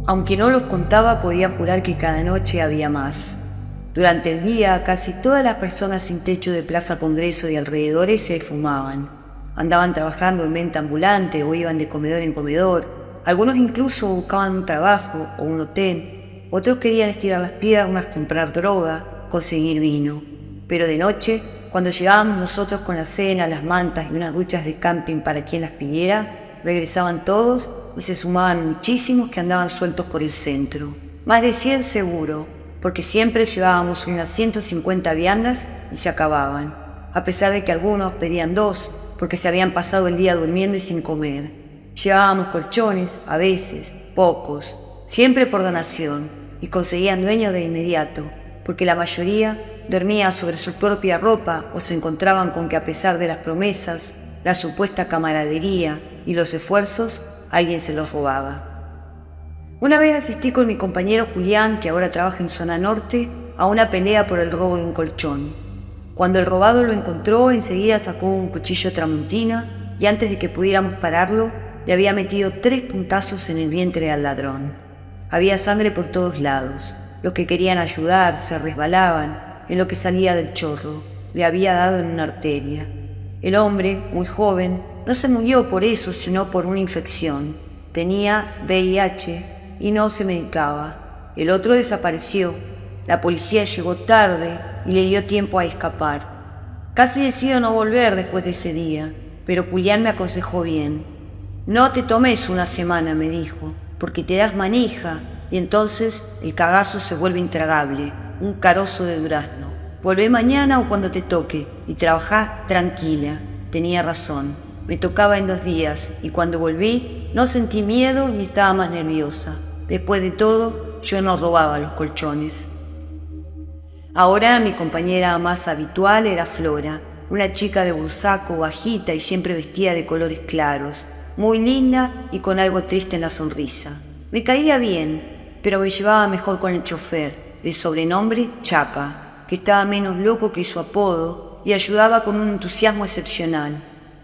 Aunque no los contaba, podía jurar que cada noche había más. Durante el día, casi todas las personas sin techo de Plaza Congreso y alrededores se esfumaban. Andaban trabajando en venta ambulante o iban de comedor en comedor. Algunos incluso buscaban un trabajo o un hotel. Otros querían estirar las piernas, comprar droga, conseguir vino. Pero de noche, cuando llegábamos nosotros con la cena, las mantas y unas duchas de camping para quien las pidiera, regresaban todos y se sumaban muchísimos que andaban sueltos por el centro. Más de 100 seguro, porque siempre llevábamos unas 150 viandas y se acababan, a pesar de que algunos pedían 2, porque se habían pasado el día durmiendo y sin comer. Llevábamos colchones, a veces, pocos, siempre por donación, y conseguían dueños de inmediato, porque la mayoría dormía sobre su propia ropa o se encontraban con que a pesar de las promesas, la supuesta camaradería y los esfuerzos, alguien se los robaba. Una vez asistí con mi compañero Julián, que ahora trabaja en Zona Norte, a una pelea por el robo de un colchón. Cuando el robado lo encontró, enseguida sacó un cuchillo tramontina y antes de que pudiéramos pararlo, le había metido 3 puntazos en el vientre al ladrón. Había sangre por todos lados. Los que querían ayudar se resbalaban en lo que salía del chorro. Le había dado en una arteria. El hombre, muy joven, no se murió por eso, sino por una infección. Tenía VIH y no se medicaba. El otro desapareció. La policía llegó tarde y le dio tiempo a escapar. Casi decido no volver después de ese día, pero Julián me aconsejó bien. No te tomes una semana, me dijo, porque te das manija y entonces el cagazo se vuelve intragable, un carozo de durazno. Volvé mañana o cuando te toque y trabajá tranquila. Tenía razón, me tocaba en 2 días y cuando volví no sentí miedo ni estaba más nerviosa. Después de todo, yo no robaba los colchones. Ahora mi compañera más habitual era Flora, una chica de bursaco, bajita y siempre vestida de colores claros, muy linda y con algo triste en la sonrisa. Me caía bien, pero me llevaba mejor con el chofer, de sobrenombre Chapa, que estaba menos loco que su apodo y ayudaba con un entusiasmo excepcional.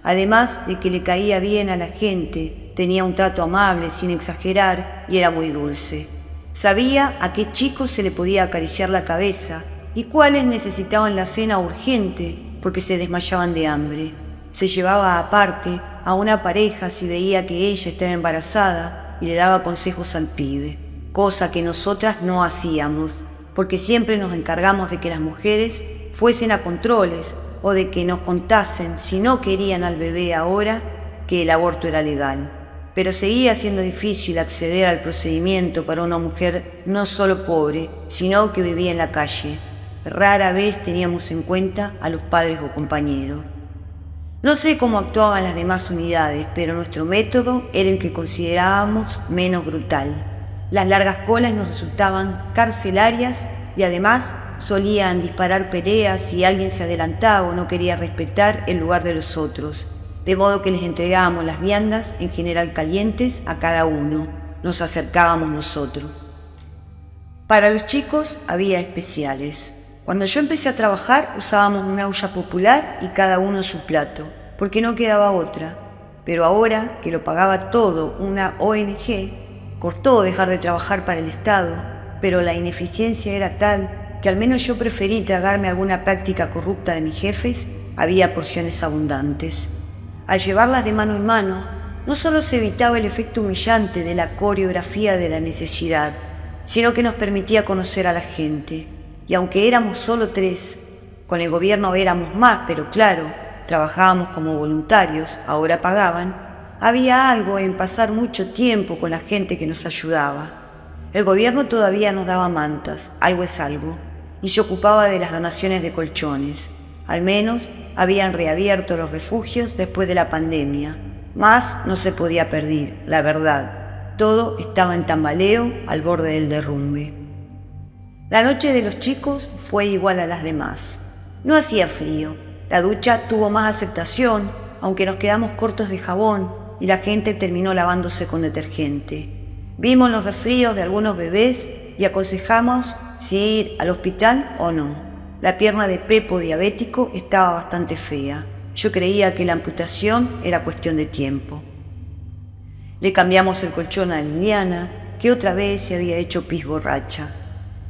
Además de que le caía bien a la gente, tenía un trato amable sin exagerar y era muy dulce. Sabía a qué chicos se le podía acariciar la cabeza y cuáles necesitaban la cena urgente porque se desmayaban de hambre. Se llevaba aparte a una pareja si veía que ella estaba embarazada y le daba consejos al pibe, cosa que nosotras no hacíamos, porque siempre nos encargamos de que las mujeres fuesen a controles o de que nos contasen, si no querían al bebé ahora, que el aborto era legal. Pero seguía siendo difícil acceder al procedimiento para una mujer no solo pobre, sino que vivía en la calle. Rara vez teníamos en cuenta a los padres o compañeros. No sé cómo actuaban las demás unidades, pero nuestro método era el que considerábamos menos brutal. Las largas colas nos resultaban carcelarias y además solían disparar peleas si alguien se adelantaba o no quería respetar el lugar de los otros, de modo que les entregábamos las viandas, en general calientes, a cada uno. Nos acercábamos nosotros. Para los chicos había especiales. Cuando yo empecé a trabajar usábamos una olla popular y cada uno su plato, porque no quedaba otra. Pero ahora que lo pagaba todo una ONG, costó dejar de trabajar para el Estado, pero la ineficiencia era tal que al menos yo preferí tragarme alguna práctica corrupta de mis jefes. Había porciones abundantes. Al llevarlas de mano en mano, no solo se evitaba el efecto humillante de la coreografía de la necesidad, sino que nos permitía conocer a la gente. Y aunque éramos solo 3, con el gobierno éramos más, pero claro, trabajábamos como voluntarios, ahora pagaban, había algo en pasar mucho tiempo con la gente que nos ayudaba. El gobierno todavía nos daba mantas, algo es algo, y se ocupaba de las donaciones de colchones. Al menos habían reabierto los refugios después de la pandemia. Más no se podía pedir, la verdad. Todo estaba en tambaleo al borde del derrumbe. La noche de los chicos fue igual a las demás. No hacía frío. La ducha tuvo más aceptación, aunque nos quedamos cortos de jabón y la gente terminó lavándose con detergente. Vimos los resfríos de algunos bebés y aconsejamos si ir al hospital o no. La pierna de Pepo diabético estaba bastante fea. Yo creía que la amputación era cuestión de tiempo. Le cambiamos el colchón a Liliana, que otra vez se había hecho pis borracha.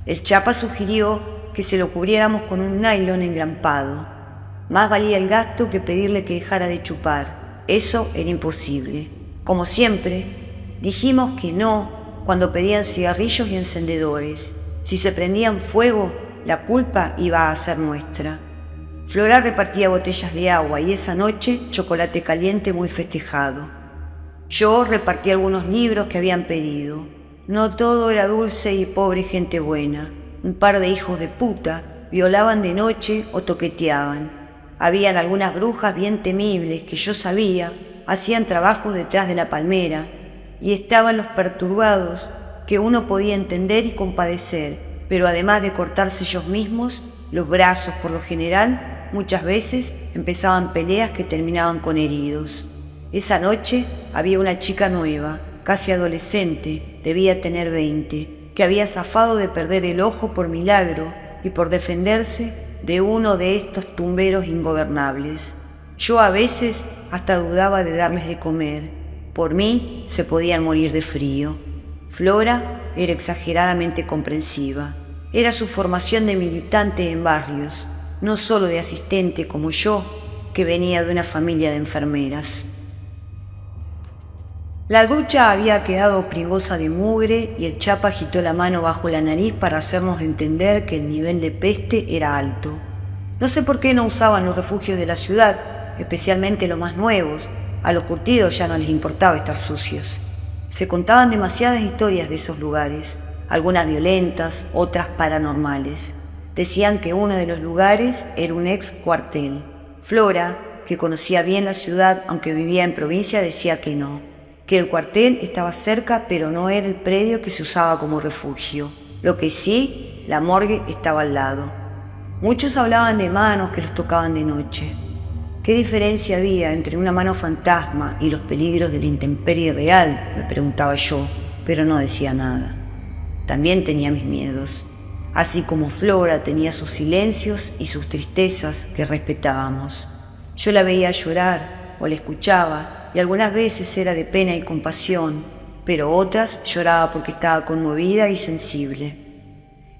El Chapa sugirió que se lo cubriéramos con un nylon engrampado. Más valía el gasto que pedirle que dejara de chupar. Eso era imposible. Como siempre, dijimos que no cuando pedían cigarrillos y encendedores. Si se prendían fuego, la culpa iba a ser nuestra. Flora repartía botellas de agua y esa noche chocolate caliente muy festejado. Yo repartí algunos libros que habían pedido. No todo era dulce y pobre gente buena. Un par de hijos de puta violaban de noche o toqueteaban. Habían algunas brujas bien temibles que yo sabía hacían trabajos detrás de la palmera, y estaban los perturbados que uno podía entender y compadecer, pero además de cortarse ellos mismos los brazos por lo general, muchas veces empezaban peleas que terminaban con heridos. Esa noche había una chica nueva, casi adolescente, debía tener 20, que había zafado de perder el ojo por milagro y por defenderse de uno de estos tumberos ingobernables. Yo a veces hasta dudaba de darles de comer. Por mí se podían morir de frío. Flora era exageradamente comprensiva. Era su formación de militante en barrios, no solo de asistente como yo, que venía de una familia de enfermeras. La ducha había quedado prigosa de mugre y el Chapa agitó la mano bajo la nariz para hacernos entender que el nivel de peste era alto. No sé por qué no usaban los refugios de la ciudad, especialmente los más nuevos. A los curtidos ya no les importaba estar sucios. Se contaban demasiadas historias de esos lugares, algunas violentas, otras paranormales. Decían que uno de los lugares era un ex cuartel. Flora, que conocía bien la ciudad aunque vivía en provincia, decía que no, que el cuartel estaba cerca pero no era el predio que se usaba como refugio. Lo que sí, la morgue estaba al lado. Muchos hablaban de manos que los tocaban de noche. ¿Qué diferencia había entre una mano fantasma y los peligros de la intemperie real?, me preguntaba yo, pero no decía nada. También tenía mis miedos, así como Flora tenía sus silencios y sus tristezas que respetábamos. Yo la veía llorar o la escuchaba, y algunas veces era de pena y compasión, pero otras lloraba porque estaba conmovida y sensible.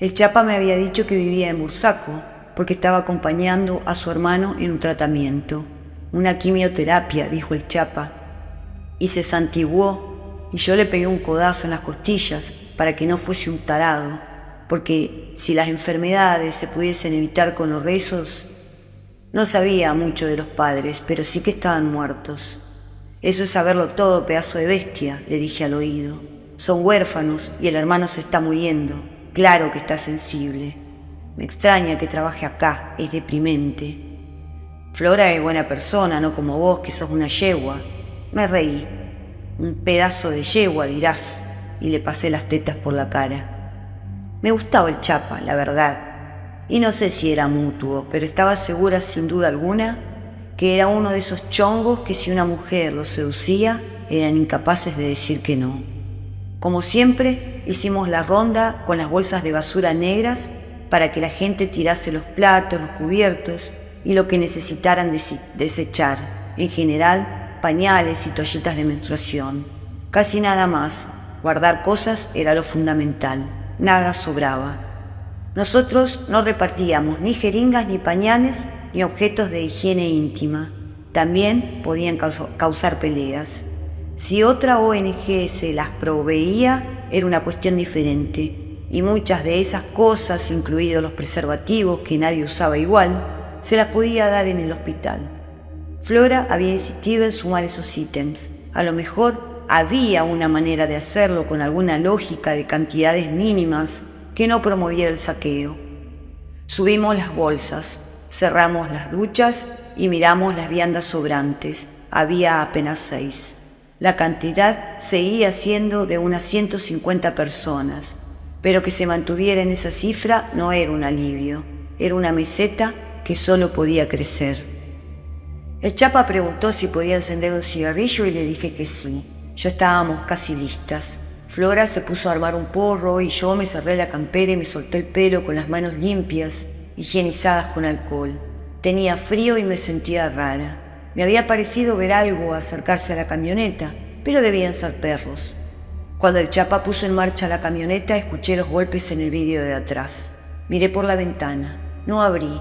El Chapa me había dicho que vivía en Bursaco, porque estaba acompañando a su hermano en un tratamiento. Una quimioterapia, dijo el Chapa, y se santiguó, y yo le pegué un codazo en las costillas para que no fuese un tarado, porque si las enfermedades se pudiesen evitar con los rezos. No sabía mucho de los padres, pero sí que estaban muertos. Eso es saberlo todo, pedazo de bestia, le dije al oído. Son huérfanos y el hermano se está muriendo. Claro que está sensible. Me extraña que trabaje acá, es deprimente. Flora es buena persona, no como vos, que sos una yegua. Me reí. Un pedazo de yegua, dirás, y le pasé las tetas por la cara. Me gustaba el Chapa, la verdad, y no sé si era mutuo, pero estaba segura sin duda alguna que era uno de esos chongos que si una mujer los seducía, eran incapaces de decir que no. Como siempre, hicimos la ronda con las bolsas de basura negras para que la gente tirase los platos, los cubiertos y lo que necesitaran desechar, en general pañales y toallitas de menstruación. Casi nada más, guardar cosas era lo fundamental, nada sobraba. Nosotros no repartíamos ni jeringas ni pañales ni objetos de higiene íntima. También podían causar peleas. Si otra ONG se las proveía, era una cuestión diferente. Y muchas de esas cosas, incluidos los preservativos que nadie usaba igual, se las podía dar en el hospital. Flora había insistido en sumar esos ítems. A lo mejor había una manera de hacerlo con alguna lógica de cantidades mínimas que no promoviera el saqueo. Subimos las bolsas, cerramos las duchas y miramos las viandas sobrantes. Había apenas 6. La cantidad seguía siendo de unas 150 personas, pero que se mantuviera en esa cifra no era un alivio, era una meseta que solo podía crecer. El Chapa preguntó si podía encender un cigarrillo y le dije que sí. Ya estábamos casi listas. Flora se puso a armar un porro y yo me cerré la campera y me solté el pelo con las manos limpias, higienizadas con alcohol. Tenía frío y me sentía rara. Me había parecido ver algo acercarse a la camioneta, pero debían ser perros. Cuando el Chapa puso en marcha la camioneta, escuché los golpes en el vidrio de atrás. Miré por la ventana. No abrí.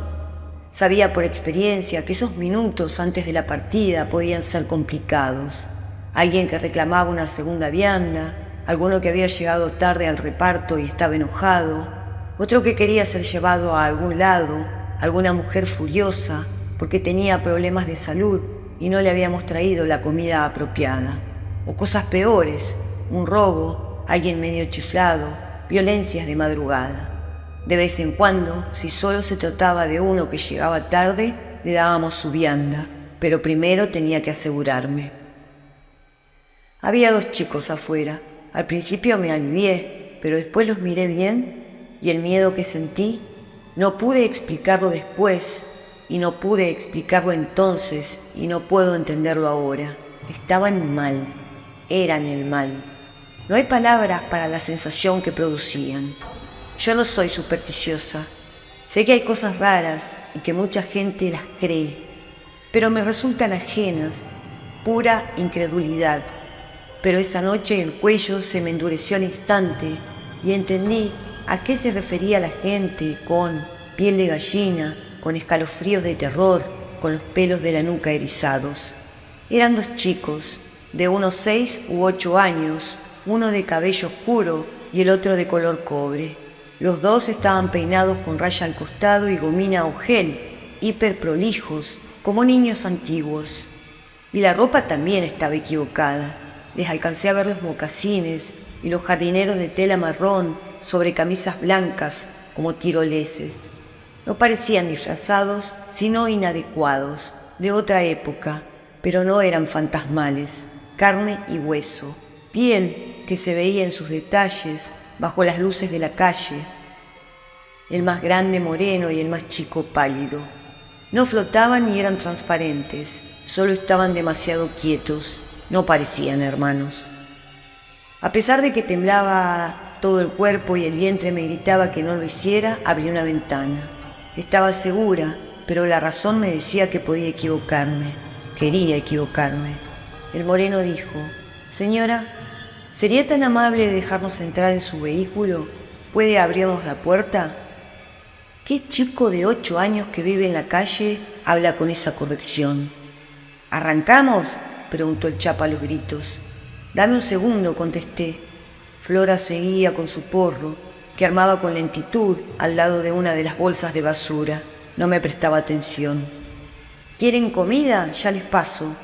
Sabía por experiencia que esos minutos antes de la partida podían ser complicados. Alguien que reclamaba una segunda vianda, alguno que había llegado tarde al reparto y estaba enojado, otro que quería ser llevado a algún lado, alguna mujer furiosa porque tenía problemas de salud y no le habíamos traído la comida apropiada, o cosas peores, un robo, alguien medio chiflado, violencias de madrugada. De vez en cuando, si solo se trataba de uno que llegaba tarde, le dábamos su vianda, pero primero tenía que asegurarme. Había 2 chicos afuera. Al principio me alivié, pero después los miré bien y el miedo que sentí no pude explicarlo después y no pude explicarlo entonces y no puedo entenderlo ahora. Estaban mal, eran el mal. No hay palabras para la sensación que producían. Yo no soy supersticiosa. Sé que hay cosas raras y que mucha gente las cree, pero me resultan ajenas, pura incredulidad. Pero esa noche el cuello se me endureció al instante y entendí a qué se refería la gente con piel de gallina, con escalofríos de terror, con los pelos de la nuca erizados. Eran 2 chicos, de unos 6 u 8 años, uno de cabello oscuro y el otro de color cobre. Los 2 estaban peinados con raya al costado y gomina o gel, hiper prolijos, como niños antiguos. Y la ropa también estaba equivocada. Les alcancé a ver los mocasines y los jardineros de tela marrón sobre camisas blancas como tiroleses. No parecían disfrazados, sino inadecuados, de otra época, pero no eran fantasmales, carne y hueso, piel que se veía en sus detalles bajo las luces de la calle, el más grande moreno y el más chico pálido. No flotaban ni eran transparentes, solo estaban demasiado quietos, no parecían hermanos. A pesar de que temblaba todo el cuerpo y el vientre me gritaba que no lo hiciera, abrí una ventana. Estaba segura, pero la razón me decía que podía equivocarme. Quería equivocarme. El moreno dijo: «Señora, ¿sería tan amable de dejarnos entrar en su vehículo? ¿Puede abrirnos la puerta?» ¿Qué chico de 8 años que vive en la calle habla con esa corrección? «¿Arrancamos?», preguntó el Chapa a los gritos. «Dame un segundo», contesté. Flora seguía con su porro, que armaba con lentitud al lado de una de las bolsas de basura. No me prestaba atención. «¿Quieren comida? Ya les paso».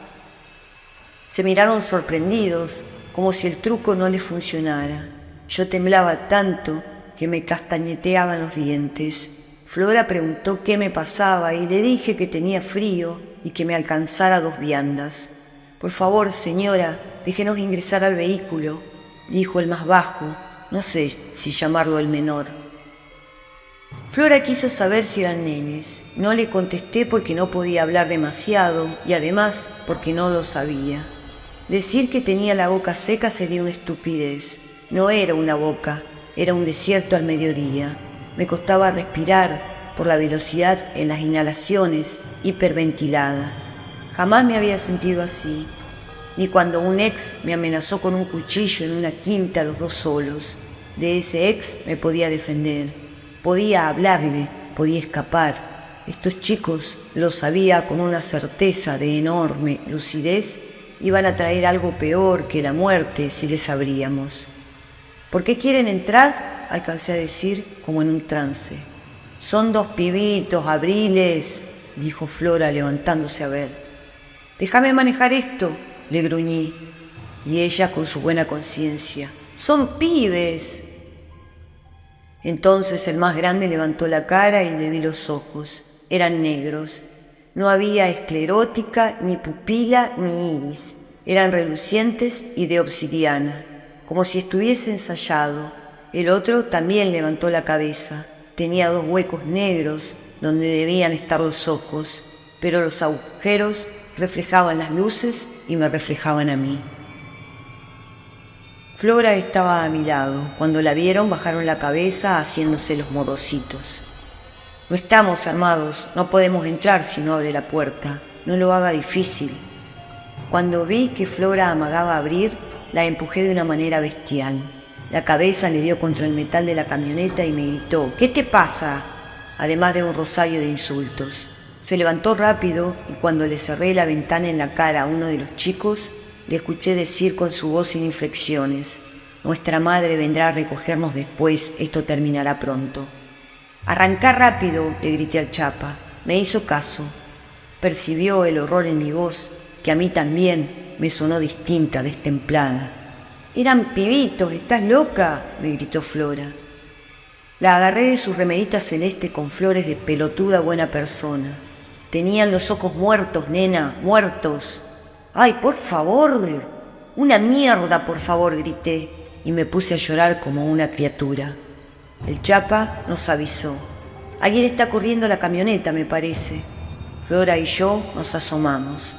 Se miraron sorprendidos, como si el truco no les funcionara. Yo temblaba tanto que me castañeteaban los dientes. Flora preguntó qué me pasaba y le dije que tenía frío y que me alcanzara 2 viandas. «Por favor, señora, déjenos ingresar al vehículo», dijo el más bajo, no sé si llamarlo el menor. Flora quiso saber si eran nenes. No le contesté porque no podía hablar demasiado y además porque no lo sabía. Decir que tenía la boca seca sería una estupidez. No era una boca, era un desierto al mediodía. Me costaba respirar por la velocidad en las inhalaciones, hiperventilada. Jamás me había sentido así, ni cuando un ex me amenazó con un cuchillo en una quinta los 2 solos. De ese ex me podía defender, podía hablarle, podía escapar. Estos chicos, lo sabía con una certeza de enorme lucidez, iban a traer algo peor que la muerte si les abríamos. «¿Por qué quieren entrar?», alcancé a decir como en un trance. «Son 2 pibitos, abriles», dijo Flora levantándose a ver. «Déjame manejar esto», le gruñí, y ella con su buena conciencia: «Son pibes». Entonces el más grande levantó la cara y le vi los ojos. Eran negros. No había esclerótica, ni pupila, ni iris. Eran relucientes y de obsidiana, como si estuviese ensayado. El otro también levantó la cabeza. Tenía 2 huecos negros donde debían estar los ojos, pero los agujeros reflejaban las luces y me reflejaban a mí. Flora estaba a mi lado. Cuando la vieron bajaron la cabeza haciéndose los modositos. «No estamos armados, no podemos entrar si no abre la puerta. No lo haga difícil». Cuando vi que Flora amagaba abrir, la empujé de una manera bestial. La cabeza le dio contra el metal de la camioneta y me gritó: «¿Qué te pasa?», además de un rosario de insultos. Se levantó rápido y cuando le cerré la ventana en la cara a uno de los chicos, le escuché decir con su voz sin inflexiones: «Nuestra madre vendrá a recogernos después, esto terminará pronto». «Arrancá rápido», le grité al Chapa. Me hizo caso. Percibió el horror en mi voz, que a mí también me sonó distinta, destemplada. «Eran pibitos, ¿estás loca?», me gritó Flora. La agarré de su remerita celeste con flores de pelotuda buena persona. Tenían los ojos muertos, nena, muertos. «Ay, por favor, una mierda, por favor», grité, y me puse a llorar como una criatura. El Chapa nos avisó: «Alguien está corriendo la camioneta, me parece». Flora y yo nos asomamos.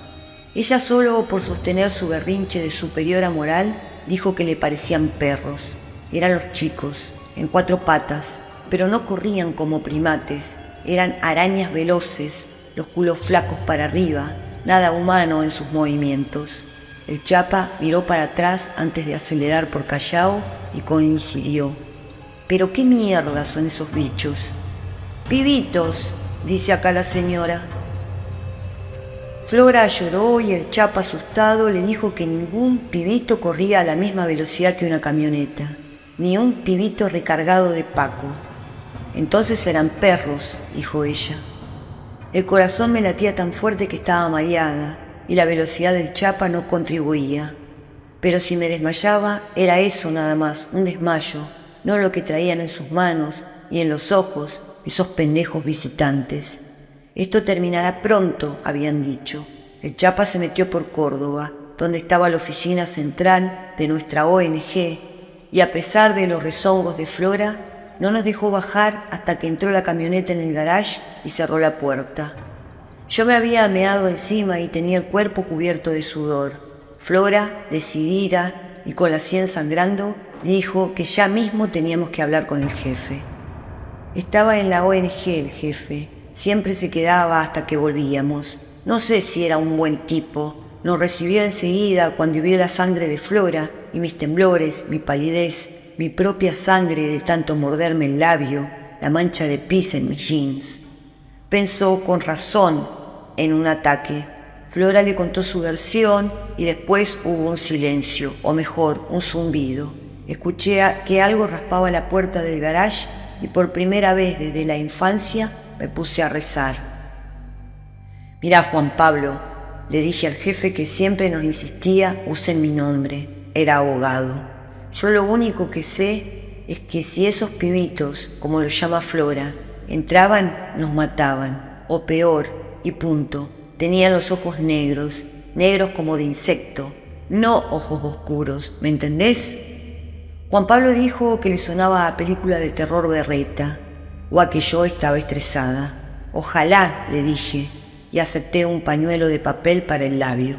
Ella, solo por sostener su berrinche de superiora moral, dijo que le parecían perros. Eran los chicos, en 4 patas, pero no corrían como primates. Eran arañas veloces, los culos flacos para arriba, nada humano en sus movimientos. El Chapa miró para atrás antes de acelerar por Callao y coincidió: «¿Pero qué mierda son esos bichos?». «Pibitos», dice acá la señora. Flora lloró y el Chapa, asustado, le dijo que ningún pibito corría a la misma velocidad que una camioneta, ni un pibito recargado de Paco. «Entonces eran perros», dijo ella. El corazón me latía tan fuerte que estaba mareada y la velocidad del Chapa no contribuía. Pero si me desmayaba, era eso nada más, un desmayo, no lo que traían en sus manos y en los ojos esos pendejos visitantes. «Esto terminará pronto», habían dicho. El Chapa se metió por Córdoba, donde estaba la oficina central de nuestra ONG, y a pesar de los rezongos de Flora, no nos dejó bajar hasta que entró la camioneta en el garage y cerró la puerta. Yo me había meado encima y tenía el cuerpo cubierto de sudor. Flora, decidida y con la sien sangrando, dijo que ya mismo teníamos que hablar con el jefe. Estaba en la ONG el jefe. Siempre se quedaba hasta que volvíamos. No sé si era un buen tipo. Nos recibió enseguida cuando vio la sangre de Flora y mis temblores, mi palidez, mi propia sangre de tanto morderme el labio, la mancha de pis en mis jeans. Pensó con razón en un ataque. Flora le contó su versión y después hubo un silencio, o mejor, un zumbido. Escuché que algo raspaba la puerta del garage y por primera vez desde la infancia me puse a rezar. «Mirá, Juan Pablo», le dije al jefe que siempre nos insistía, usen mi nombre. Era abogado. «Yo lo único que sé es que si esos pibitos, como lo llama Flora, entraban, nos mataban. O peor, y punto. Tenían los ojos negros, negros como de insecto, no ojos oscuros, ¿me entendés?». Juan Pablo dijo que le sonaba a película de terror berreta, o a que yo estaba estresada. «Ojalá», le dije, y acepté un pañuelo de papel para el labio.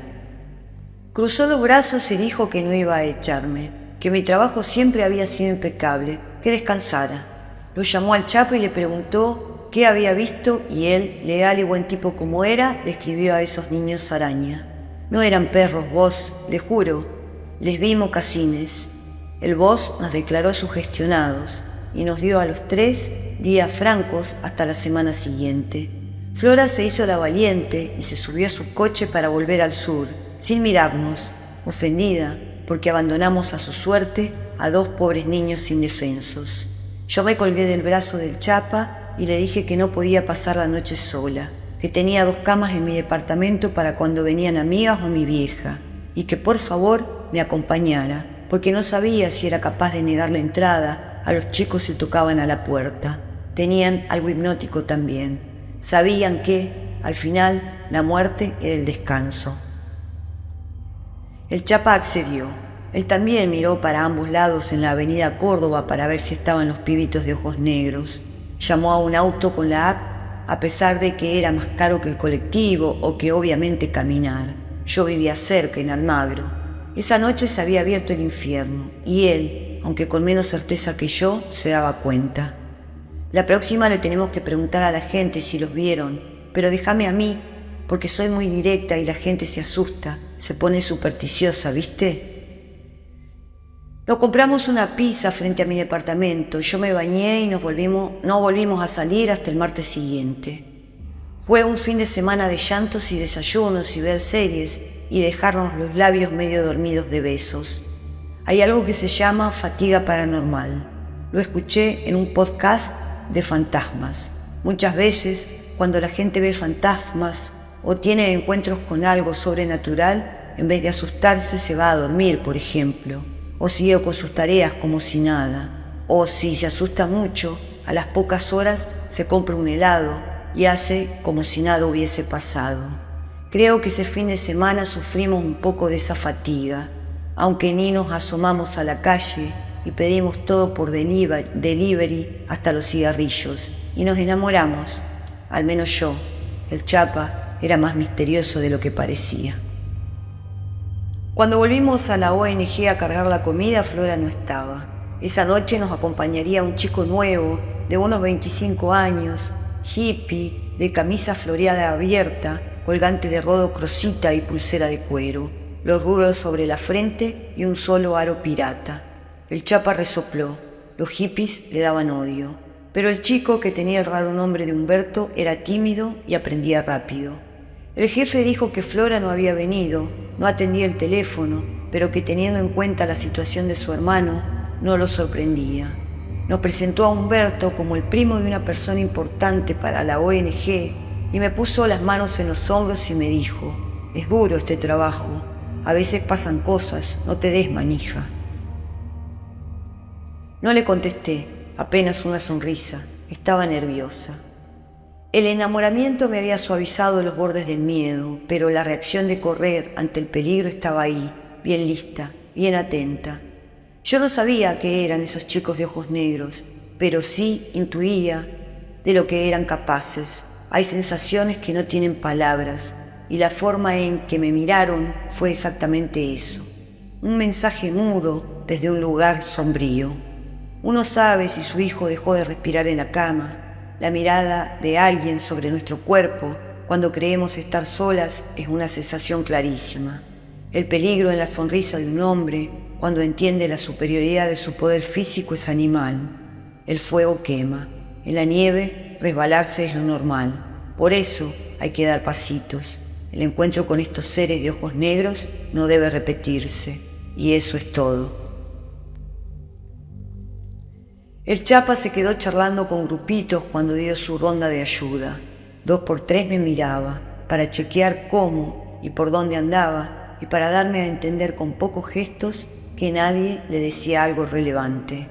Cruzó los brazos y dijo que no iba a echarme, que mi trabajo siempre había sido impecable, que descansara. Lo llamó al Chapo y le preguntó qué había visto y él, leal y buen tipo como era, describió a esos niños araña. «No eran perros, vos, le juro, les vi mocasines». El boss nos declaró sugestionados y nos dio a los 3 días francos hasta la semana siguiente. Flora se hizo la valiente y se subió a su coche para volver al sur, sin mirarnos, ofendida porque abandonamos a su suerte a 2 pobres niños indefensos. Yo me colgué del brazo del Chapa y le dije que no podía pasar la noche sola, que tenía 2 camas en mi departamento para cuando venían amigas o mi vieja, y que por favor me acompañara, porque no sabía si era capaz de negar la entrada a los chicos que tocaban a la puerta. Tenían algo hipnótico también. Sabían que, al final, la muerte era el descanso. El Chapa accedió. Él también miró para ambos lados en la avenida Córdoba para ver si estaban los pibitos de ojos negros. Llamó a un auto con la app, a pesar de que era más caro que el colectivo o que obviamente caminar. Yo vivía cerca, en Almagro. Esa noche se había abierto el infierno, y él, aunque con menos certeza que yo, se daba cuenta. «La próxima le tenemos que preguntar a la gente si los vieron, pero déjame a mí, porque soy muy directa y la gente se asusta, se pone supersticiosa, ¿viste?». Nos compramos una pizza frente a mi departamento. Yo me bañé y no volvimos a salir hasta el martes siguiente. Fue un fin de semana de llantos y desayunos y ver series y dejarnos los labios medio dormidos de besos. Hay algo que se llama fatiga paranormal. Lo escuché en un podcast de fantasmas. Muchas veces, cuando la gente ve fantasmas o tiene encuentros con algo sobrenatural, en vez de asustarse se va a dormir, por ejemplo, o sigue con sus tareas como si nada. O si se asusta mucho, a las pocas horas se compra un helado y hace como si nada hubiese pasado. Creo que ese fin de semana sufrimos un poco de esa fatiga, aunque ni nos asomamos a la calle y pedimos todo por delivery hasta los cigarrillos, y nos enamoramos, al menos yo. El Chapa era más misterioso de lo que parecía. Cuando volvimos a la ONG a cargar la comida, Flora no estaba. Esa noche nos acompañaría un chico nuevo, de unos 25 años, hippie, de camisa floreada abierta, colgante de rodo crosita y pulsera de cuero, los rulos sobre la frente y un solo aro pirata. El Chapa resopló. Los hippies le daban odio. Pero el chico, que tenía el raro nombre de Humberto, era tímido y aprendía rápido. El jefe dijo que Flora no había venido, no atendía el teléfono, pero que teniendo en cuenta la situación de su hermano, no lo sorprendía. Nos presentó a Humberto como el primo de una persona importante para la ONG y me puso las manos en los hombros y me dijo: «Es duro este trabajo, a veces pasan cosas, no te des manija». No le contesté, apenas una sonrisa, estaba nerviosa. El enamoramiento me había suavizado los bordes del miedo, pero la reacción de correr ante el peligro estaba ahí, bien lista, bien atenta. Yo no sabía qué eran esos chicos de ojos negros, pero sí intuía de lo que eran capaces. Hay sensaciones que no tienen palabras, y la forma en que me miraron fue exactamente eso. Un mensaje mudo desde un lugar sombrío. Uno sabe si su hijo dejó de respirar en la cama. La mirada de alguien sobre nuestro cuerpo cuando creemos estar solas es una sensación clarísima. El peligro en la sonrisa de un hombre cuando entiende la superioridad de su poder físico es animal. El fuego quema. En la nieve resbalarse es lo normal. Por eso hay que dar pasitos. El encuentro con estos seres de ojos negros no debe repetirse. Y eso es todo. El Chapa se quedó charlando con grupitos cuando dio su ronda de ayuda. 2 por 3 me miraba, para chequear cómo y por dónde andaba, y para darme a entender con pocos gestos que nadie le decía algo relevante.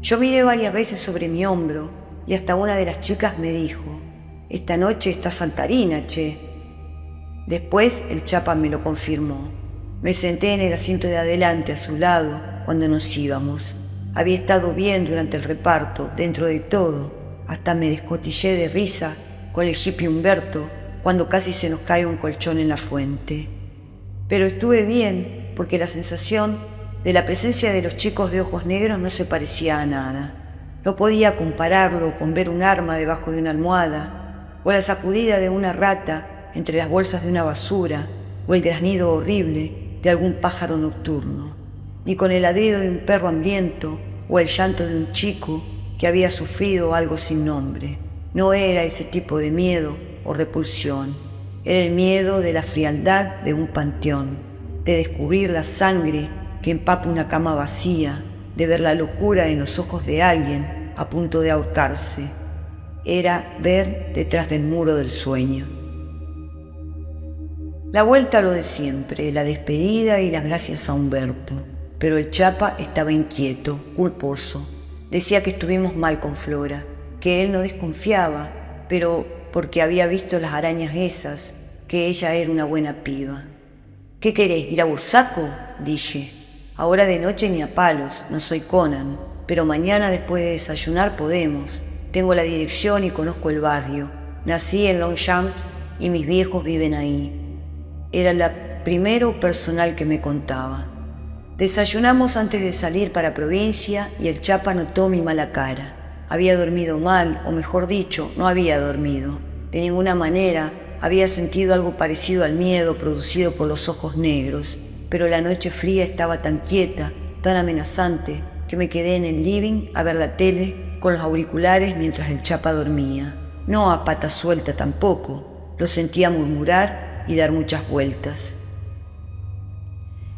Yo miré varias veces sobre mi hombro, y hasta una de las chicas me dijo: «Esta noche está saltarina, che». Después el Chapa me lo confirmó. Me senté en el asiento de adelante a su lado cuando nos íbamos. Había estado bien durante el reparto, dentro de todo. Hasta me descotillé de risa con el hippie Humberto cuando casi se nos cae un colchón en la fuente. Pero estuve bien porque la sensación de la presencia de los chicos de ojos negros no se parecía a nada. No podía compararlo con ver un arma debajo de una almohada, o la sacudida de una rata entre las bolsas de una basura, o el graznido horrible de algún pájaro nocturno, ni con el ladrido de un perro hambriento o el llanto de un chico que había sufrido algo sin nombre. No era ese tipo de miedo o repulsión, era el miedo de la frialdad de un panteón, de descubrir la sangre que empapa una cama vacía, de ver la locura en los ojos de alguien a punto de ahorcarse. Era ver detrás del muro del sueño. La vuelta a lo de siempre, la despedida y las gracias a Humberto. Pero el Chapa estaba inquieto, culposo. Decía que estuvimos mal con Flora, que él no desconfiaba, pero porque había visto las arañas esas, que ella era una buena piba. «¿Qué querés, ir a Bursaco?», dije. «Ahora de noche ni a palos, no soy Conan, pero mañana después de desayunar podemos. Tengo la dirección y conozco el barrio. Nací en Longchamps y mis viejos viven ahí». Era la primero personal que me contaba. Desayunamos antes de salir para provincia y el Chapa notó mi mala cara. Había dormido mal, o mejor dicho, no había dormido. De ninguna manera había sentido algo parecido al miedo producido por los ojos negros, pero la noche fría estaba tan quieta tan amenazante, que me quedé en el living a ver la tele con los auriculares mientras el Chapa dormía. No a pata suelta tampoco, lo sentía murmurar y dar muchas vueltas.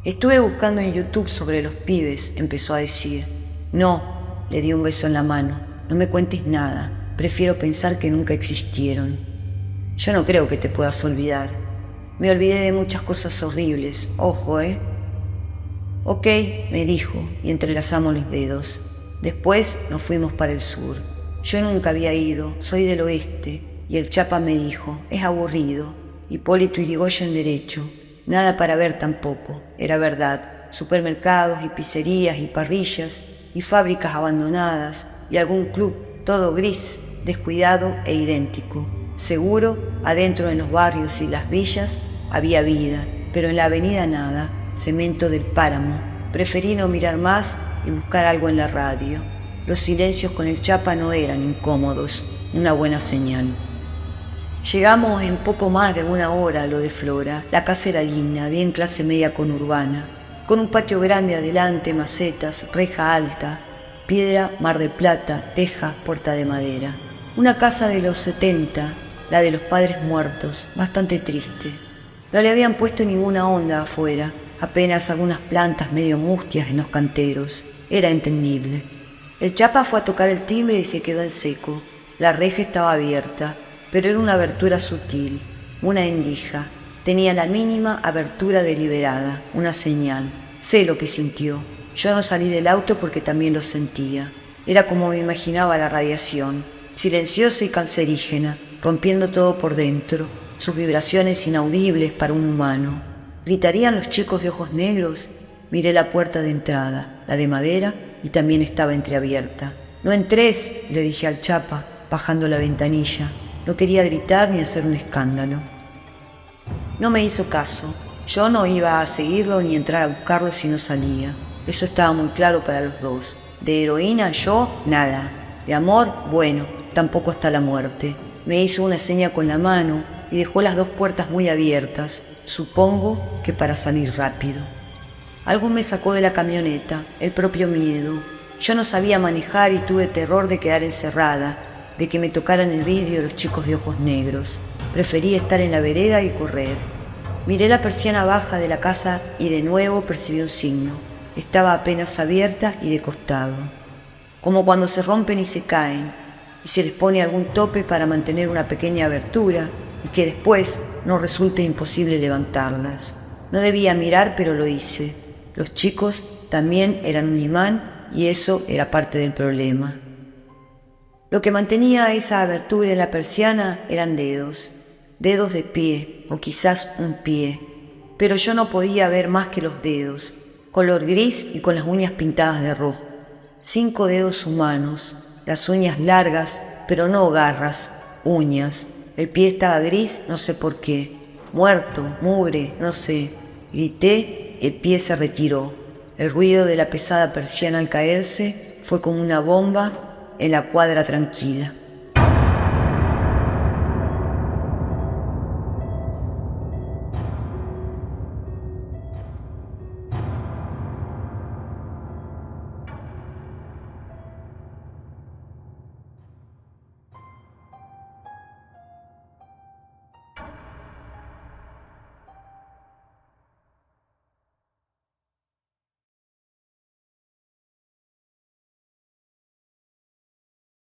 Estuve buscando en YouTube sobre los pibes, empezó a decir. No, le di un beso en la mano, no me cuentes nada, prefiero pensar que nunca existieron. Yo no creo que te puedas olvidar. Me olvidé de muchas cosas horribles, ojo, Ok, me dijo, y entrelazamos los dedos. Después nos fuimos para el sur. Yo nunca había ido, soy del oeste, y el Chapa me dijo, es aburrido. Hipólito Yrigoyen derecho, nada para ver tampoco, era verdad. Supermercados y pizzerías y parrillas y fábricas abandonadas y algún club todo gris, descuidado e idéntico. Seguro, adentro en los barrios y las villas había vida, pero en la avenida nada, cemento del páramo. Preferí no mirar más y buscar algo en la radio. Los silencios con el Chapa no eran incómodos, una buena señal. Llegamos en poco más de una hora a lo de Flora. La casa era linda, bien clase media conurbana, con un patio grande adelante, macetas, reja alta, piedra, mar de plata, teja, puerta de madera. Una casa de los 70, la de los padres muertos, bastante triste. No le habían puesto ninguna onda afuera, apenas algunas plantas medio mustias en los canteros. Era entendible. El Chapa fue a tocar el timbre y se quedó en seco. La reja estaba abierta, pero era una abertura sutil, una endija. Tenía la mínima abertura deliberada, una señal. Sé lo que sintió. Yo no salí del auto porque también lo sentía. Era como me imaginaba la radiación, silenciosa y cancerígena, rompiendo todo por dentro, sus vibraciones inaudibles para un humano. ¿Gritarían los chicos de ojos negros? Miré la puerta de entrada, la de madera, y también estaba entreabierta. No entres, le dije al Chapa, bajando la ventanilla. No quería gritar ni hacer un escándalo. No me hizo caso. Yo no iba a seguirlo ni entrar a buscarlo si no salía. Eso estaba muy claro para los dos. De heroína yo, nada. De amor, bueno, tampoco hasta la muerte. Me hizo una seña con la mano y dejó las dos puertas muy abiertas, supongo que para salir rápido. Algo me sacó de la camioneta, el propio miedo. Yo no sabía manejar y tuve terror de quedar encerrada, de que me tocaran el vidrio los chicos de ojos negros. Preferí estar en la vereda y correr. Miré la persiana baja de la casa y de nuevo percibí un signo. Estaba apenas abierta y de costado. Como cuando se rompen y se caen, y se les pone algún tope para mantener una pequeña abertura y que después no resulte imposible levantarlas. No debía mirar, pero lo hice. Los chicos también eran un imán y eso era parte del problema. Lo que mantenía esa abertura en la persiana eran dedos de pie, o quizás un pie, pero yo no podía ver más que los dedos, color gris y con las uñas pintadas de rojo. 5 dedos humanos, las uñas largas, pero no garras, uñas. El pie estaba gris, no sé por qué, muerto, mugre, no sé. Grité, el pie se retiró. El ruido de la pesada persiana al caerse fue como una bomba en la cuadra tranquila.